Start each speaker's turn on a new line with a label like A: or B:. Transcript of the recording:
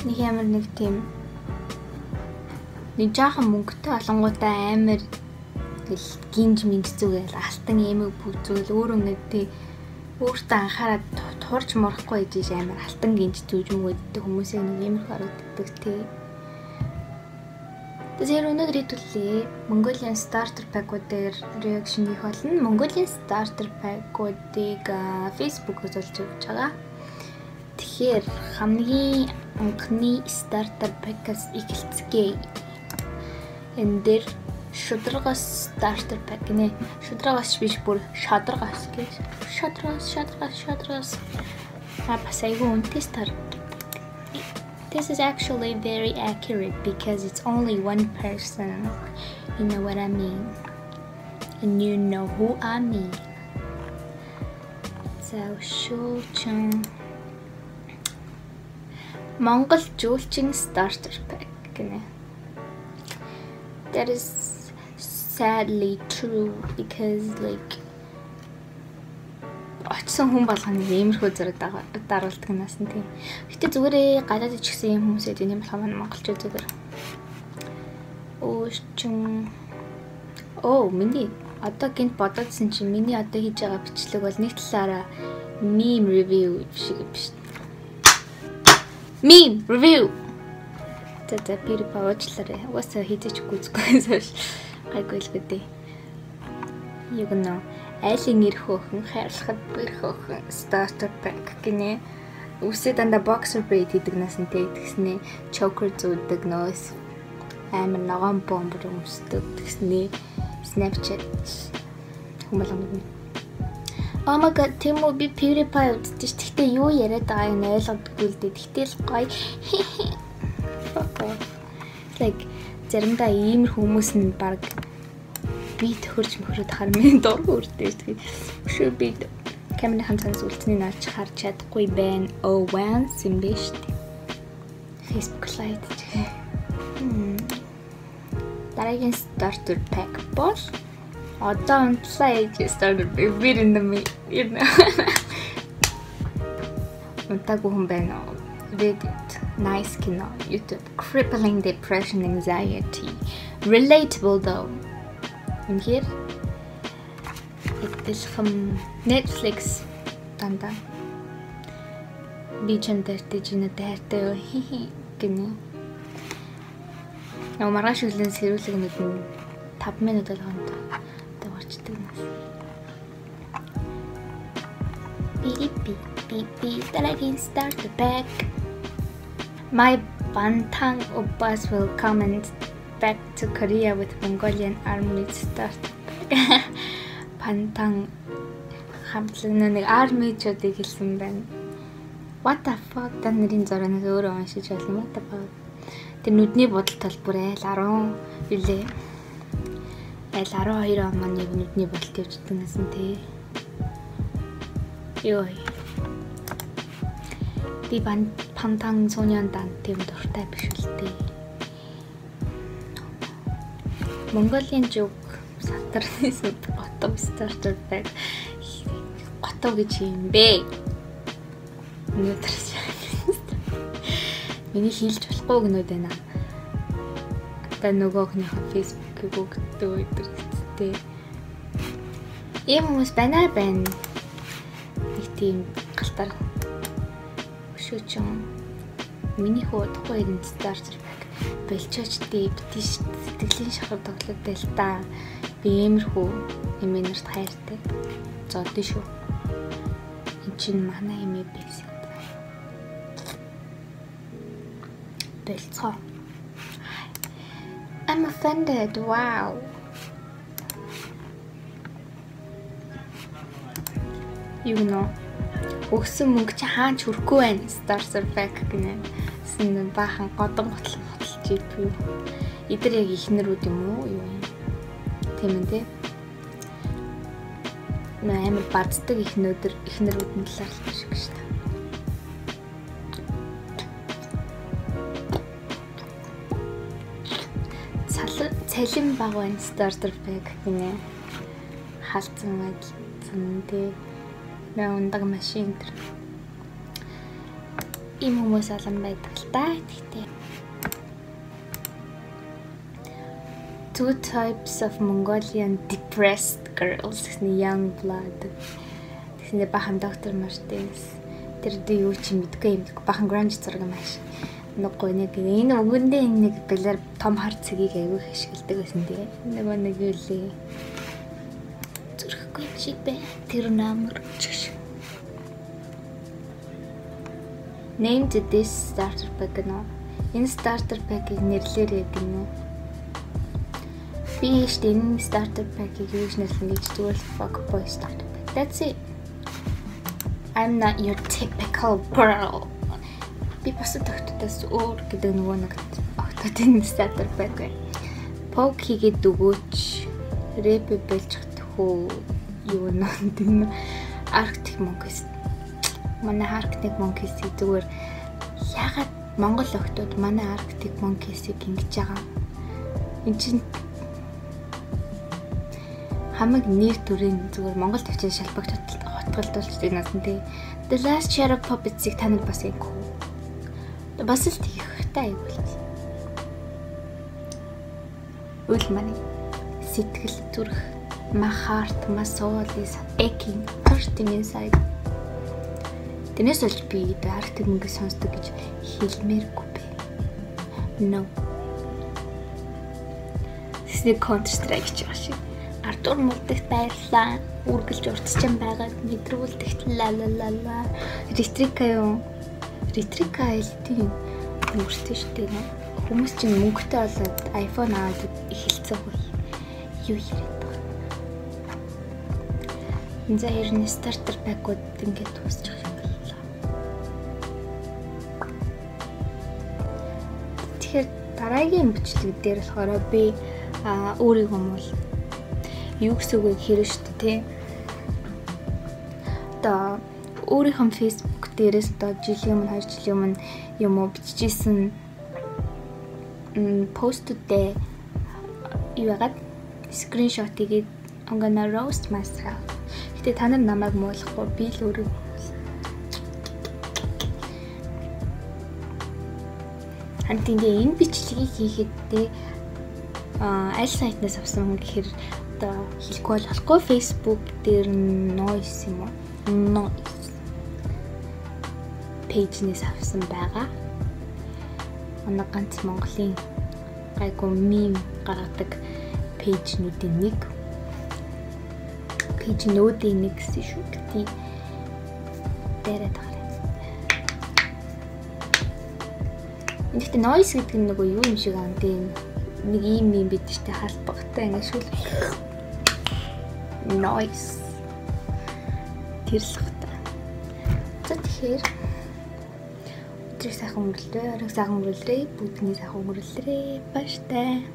A: Нэг амар нэг тийм нэг жаахан мөнгөтэй олонгуудаа амар гэл гинж минж зүгээл алтан эмэг бүх зүйл өөрөө нэг тий өөртөө анхаарал турж морхгүй гэж амар алтан гинж зүүж мөгөддөг хүмүүсээ нэг иймэрхүү харагддаг тий. Тэгэхээр өнөөдөр хэдүүлээ Mongolian starter pack-уудээр reaction хийх болно. Mongolian starter pack-уудыг Facebook-ос олж авч байгаа. Тэгэхээр хамгийн анхны starter pack-аас эхэлцгээе. Энэ дээр шударгаас starter pack нэ. Шударгаас биш бүр шадаргаас гэж. Шадаргаас. Бас айгүй үнэтэй starter. This is actually very accurate because it's only one person. You know what I mean? And you know who I mean. So, Shulchan Mongol Julching Starter Pack. That is sadly true because like очсон хүн болгоны иймэрхүү зэрэг даруулдаг нас нь тийм. Гэтэ зүгээрээ гадаад ичсэн юм хүмүүсээ тийм болохоор монголчууд зүгээр. Миний одоо гинт бодоодсэн чинь миний одоо хийж байгаа бичлэг бол нэг талаараа meme review шиг биш. Meme review. За би баажлаарэ. Уусаа хийчих гүцгүйс гайгүй л гэдэг. You know. Айлын нэр хөөхөн хайрлахад бэр хөөхөн starter pack гинэ. Үсээ дандаа boxer braid хийдэг насантай тэгснэ choker зүүдэг нөөс амар ногоон бомбер өмсдөг тэгснэ Snapchat хүмүүлэн. Oh my god, Тимо би PewDiePie үздэг ш. Тэгтээ юу яриад байгааг нь ойлгодгүй л дээ. Тэгтэл гоё. Like заримдаа иймэр хүмүүс нь баг би төхөрч мөхрөд хармын дург үрдээ шүү. Өшөө би камерын ханцаас үлдсэний наач харж чадахгүй байна. Oh wow, симбэш. Facebook Lite. Дараагийн starter pack бол одоо онцлаа starter pack бир in the me. Унтаагүй хүн байна. Reddit, nice кино, YouTube, crippling depression, anxiety. Relatable though. And here it's from Netflix дандаа би ч энэ жинэ дайртай хи гэнэ. Маргааш өглөө сэрүүлэгнүүд нь 5 минут болгонд дагуулчдаг нас. Би дараагийн starter pack. My Bantang Oppas will comment back to Korea with Mongolian army starter pack. Bantang хамтлаг нэг армичуудыг хэлсэн байна. What the fuck та нарын зураг өөрөө уншиж байна уу та ба. Тэр нүдний бодол талбар айл 10 билээ. Айл 12 он маань нүдний бодол явждаг гэсэн тий. Йой. Би Bantang 소년단 тийм дуртай биш үлдээ. Mongolian joke сатарны сүд готов starter pack. Готов гэж юм бэ? Өнөөдөр миний хийлж болохгүй гэнүүд байна. Одоо нөгөөхнийхөө Facebook-ийг өгдөг өдөртөө. Ийм хүмүүс байна. Нэг тийм галтар өшөөчөн миний хуудахгүй юм starter pack. Бэлчөөчтэй битиш сэтгэлийн шахав тоглолттой л та. Би иймэрхүү эмээнэрт хайртай. Зодсон шүү. Энд чинь манай эмээ байсан. Бэлцоо. I'm offended. Wow. You know. Өгсөн мөнгө чи хаач хүрхгүй байна. Starter pack гинэ. Сэн баахан годон готолж идэв. Эдгээр яг ихнэрүүд юм уу? Юу юм? Тийм ээ тий. Амар баддаг ихнэрүүд нь талаар шиг шүү дээ. Цалин баг байна starter pack гинэ. Халдсан байдсан тий. Ундаг машин тэр. Ийм хүмүүс олон байдаг л да. Тэгтээ. Two types of Mongolian depressed girls гэсэн young blood. Тэгснээр бахан доктор Мартинс. Тэр дэ юу чи мэдгүй юм. Бахан grunge зураг маш. Нүггүй нэг энэ өгөндөө нэг балер том хар цэгийг аягүй ашигладаг байсан тийм. Нөгөө нэг юу лээ. Зүрхгүй чи бэ. Тэр намар чиш. Named this starter pack гэнэ. Энэ starter pack-ийг нэрлээрэй гэнэ. Би энэ starter pack-ийг юу гэж нэрлэх гэж зүгээр fuck boy starter pack. That's it. I'm not your typical girl. Би бас тогтдоос өөр гэдэг нөгөө нэг октодын starter pack. Poke хийгээд өгөөч. Рэп бэлж хөө юу нэ Arctic Monkeys. Манай Arctic Monkeys-ийг зүгээр ягаад Монгол охтууд манай Arctic Monkeys-ийг ингэж байгаа. Энд чинь хамаг нэр төрийн зүгээр Монгол төвчийн шалбагт хотголдуулж байна тий. The Last Shadow Puppets-ийг та нар бас яг бас л тийх та айгуул. Үл манай сэтгэл зүрх my heart, my soul is aching, hurting inside. Тэрнээс болж би Arctic Monkeys сонсдог гэж хэлмээргүй бэ. No. Тэсний Counter-Strike гэж байгаа шиг. Артур мулдагт баярлаа. Үргэлж урдчсан байгаад мэдрүүлдэгт ла. Ретрика юу? Ретрика элтийн мөртэй штэ. Хүмүүс чинь мөнгөтэй болоод iPhone аваад эхэлцээ хөө. Юу яриад байгаа. Энэ зэрний стартер пакууд ингээд дуусчих юм байна. Тэгэхээр дараагийн бичлэг дээр болохоор би өөрийгөө мул юу гэсэн үг хэрэг шүү дээ тий. Одоо өөрийнхөө Facebook дээрээс одоо жилийн өмнө 2 жилийн өмнө юм уу бичижсэн постуудээ юу яагаад скриншот хийгээд I'm gonna roast myself. Гэтэ та нар намайг муулахгүй би л өөрөө хамт ингээ энэ бичлэгийг хийхэд те аль сайтнаас авсан гэхээр одоо хэлэхгүй болохгүй Facebook дээр noise юм уу? Noise пэйжнээс авсан байгаа. Манай ганц Монголын гайгүй мим гаргадаг пэйжнүүдийн нэг. Пэйжнүүдийн нэг гэсэн шүү дээ. Дээрээ таарай. Эндэгт noise гэдэг нь нөгөө юу юм шиг аа тийм нэг ийм юм бид ч тэ халбагтай ингэ шүл noise тэрлэх та. За тэгэхээр өдрийг сайхан өнгөрүүлээ, оройг сайхан өнгөрүүлээ, бүгдний сайхан өнгөрүүлээ. Баяртай.